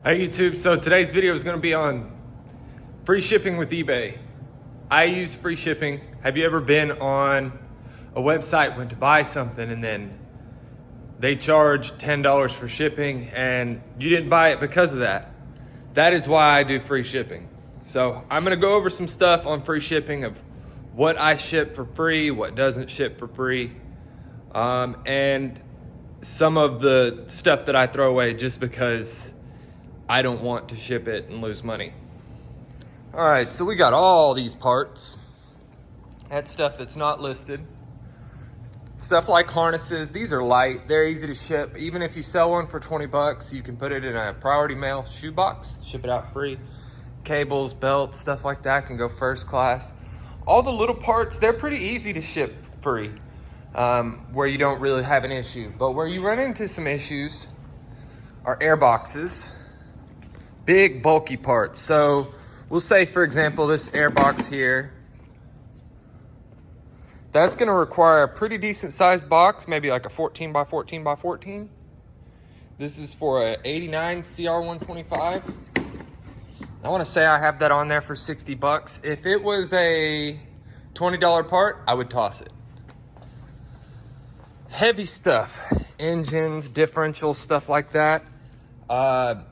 Hey YouTube, so today's video is going to be on free shipping with eBay. I use free shipping. Have you ever been on a website, went to buy something and then they charge $10 for shipping and you didn't buy it because of that? That is why I do free shipping. So I'm going to go over some stuff on free shipping of what I ship for free, what doesn't ship for free, and some of the stuff that I throw away just because I don't want to ship it and lose money. All right, so we got all these parts. That's stuff that's not listed. Stuff like harnesses, these are light, they're easy to ship. Even if you sell one for 20 bucks, you can put it in a priority mail shoebox, ship it out free. Cables, belts, stuff like that can go first class. All the little parts, they're pretty easy to ship free, where you don't really have an issue. But where you run into some issues are air boxes. Big bulky parts. So we'll say, for example, this air box here, that's going to require a pretty decent sized box, maybe like a 14 by 14 by 14. This is for a 89 CR125. I want to say I have that on there for 60 bucks. If it was a $20 part, I would toss it. Heavy stuff, engines, differentials, stuff like that.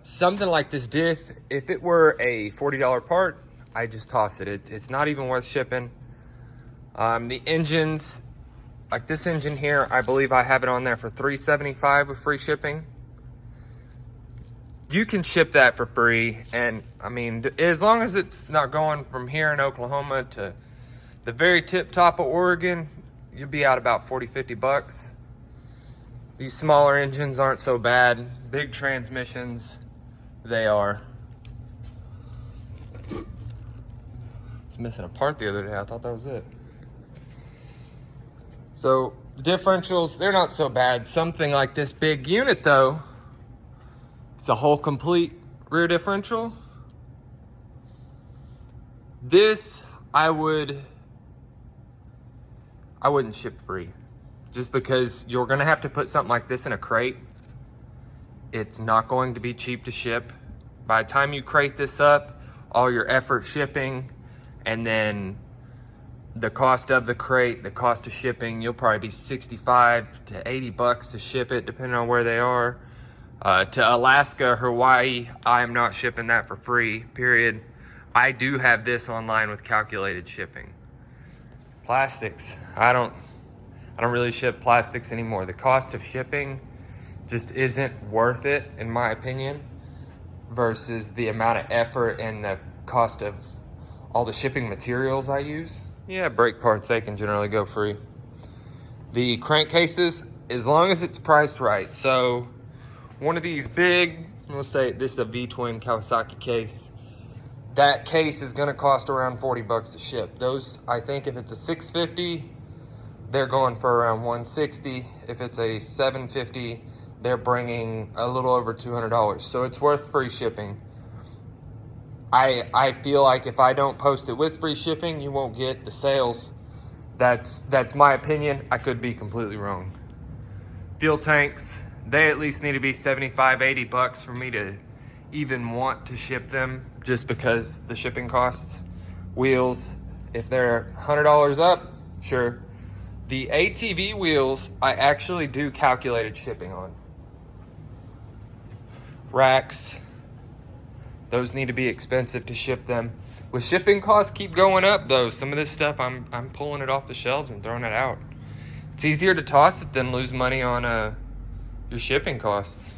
Something like this diff, if it were a $40 part, I just toss it. It's not even worth shipping. The engines, like this engine here, I believe I have it on there for $375 with free shipping. You can ship that for free, and I mean, as long as it's not going from here in Oklahoma to the very tip top of Oregon, you'll be out about 40, 50 bucks. These smaller engines aren't so bad. Big transmissions, they are. I was missing a part the other day. I thought that was it. So differentials, they're not so bad. Something like this big unit though, it's a whole complete rear differential. This I wouldn't ship free. Just because you're gonna have to put something like this in a crate. It's not going to be cheap to ship. By the time you crate this up, all your effort shipping, and then the cost of the crate, the cost of shipping, you'll probably be 65 to 80 bucks to ship it, depending on where they are. To Alaska, Hawaii, I am not shipping that for free, period. I do have this online with calculated shipping. Plastics, I don't really ship plastics anymore. The cost of shipping just isn't worth it, in my opinion, versus the amount of effort and the cost of all the shipping materials I use. Yeah, brake parts, they can generally go free. The crankcases, as long as it's priced right. So one of these big, let's say this is a V-twin Kawasaki case. That case is gonna cost around 40 bucks to ship. Those, I think if it's a 650, they're going for around 160. If it's a 750, they're bringing a little over $200. So it's worth free shipping. I feel like if I don't post it with free shipping, you won't get the sales. That's my opinion. I could be completely wrong. Fuel tanks, they at least need to be 75, 80 bucks for me to even want to ship them, just because the shipping costs. Wheels, if they're $100 up, sure. The ATV wheels, I actually do calculated shipping on. Racks, those need to be expensive to ship them. With shipping costs keep going up though, some of this stuff I'm pulling it off the shelves and throwing it out. It's easier to toss it than lose money on your shipping costs.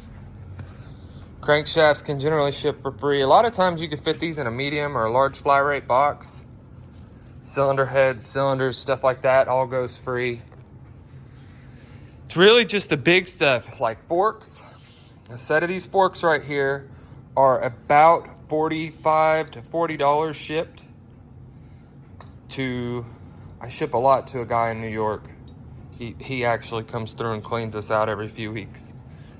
Crankshafts can generally ship for free. A lot of times you can fit these in a medium or a large fly rate box. Cylinder heads, cylinders, stuff like that, all goes free. It's really just the big stuff, like forks. A set of these forks right here are about $45 to $40 shipped to, I ship a lot to a guy in New York. He actually comes through and cleans us out every few weeks.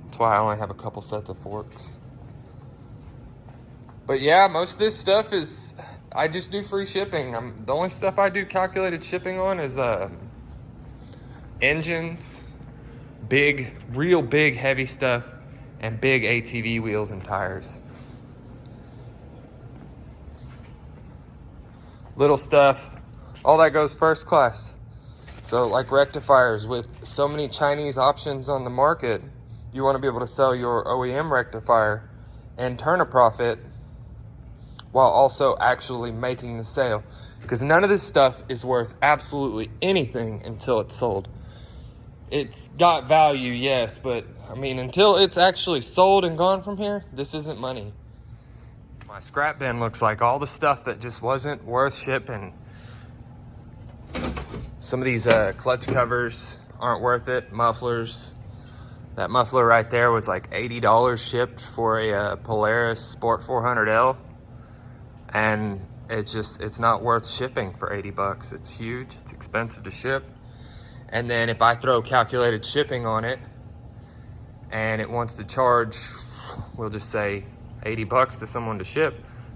That's why I only have a couple sets of forks. But yeah, most of this stuff is, I just do free shipping. The only stuff I do calculated shipping on is engines, big, real big heavy stuff, and big ATV wheels and tires. little stuff, all that goes first class. So like rectifiers, with so many Chinese options on the market, you want to be able to sell your OEM rectifier and turn a profit while also actually making the sale. Because none of this stuff is worth absolutely anything until it's sold. It's got value, yes, but I mean, until it's actually sold and gone from here, this isn't money. My scrap bin looks like all the stuff that just wasn't worth shipping. Some of these clutch covers aren't worth it. Mufflers. That muffler right there was like $80 shipped for a Polaris Sport 400L. And it's not worth shipping for 80 bucks. It's huge, it's expensive to ship. And then if I throw calculated shipping on it and it wants to charge, we'll just say 80 bucks to someone to ship,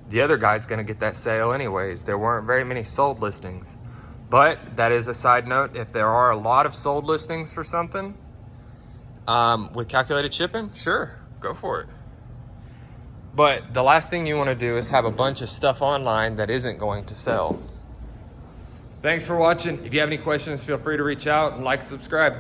the other guy's gonna get that sale anyways. There weren't very many sold listings. But that is a side note. If there are a lot of sold listings for something with calculated shipping, sure, go for it. But the last thing you want to do is have a bunch of stuff online that isn't going to sell. Thanks for watching. If you have any questions, feel free to reach out and like, subscribe.